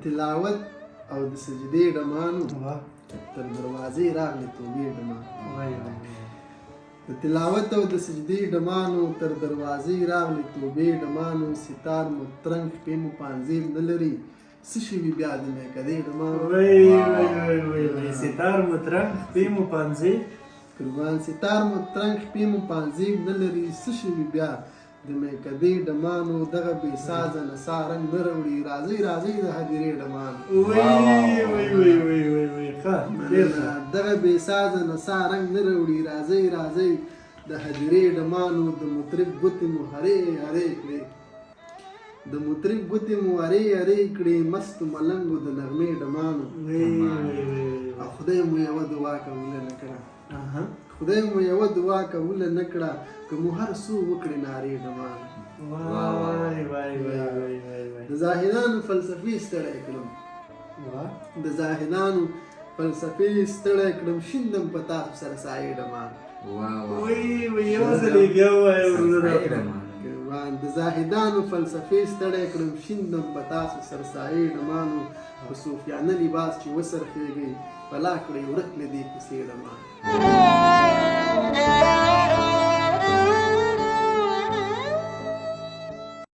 تلاوت او د سجدې ډمانو تر دروازې راغلې توبې ډمان د تلاوت او د سجدې ډمانو تر دروازې راغلې توبې ډمانو ستار مو ترنګ شپې مو پانځیل نه لري څه شوي بیا د میکدې ډمانو ستار مو ترنګ شپې مو پانځیل قربان ستار مو ترنګ شپې مو پانځیل نه لري څه شوي بیا د میکدې ډمانو دغه بې سازه نڅا رنګ نه راوړي راځئ راځئ د هدیرې ډمانو دغه بې سازه نڅا رنګ نه راوړي راځئ راځئ د هدیرې ډمانو د مطرب ګوتې مو هرې هرې کړې د مطرب ګوتې مو هرې هرې کړې مستو ملنګو د نغمې ډمانو او خدای مو یوه دعا کوله نه کړه خدای مو یوه دعا کوله نه کړه که مو هر څو وکړې نارې ډمانو د زاهدانو فلسفې ستړی کړم د زاهدانو فلسفې ستړی کړم شیندم په تاسو سره سایې ډمانو د زاهدانو فلسفې ستړی کړم شیندم په تاسو سره سایې ډمانو په صوفیانه لباس چې وسرخېږئ بلا کړئ ورک له دې کوڅې ډمانو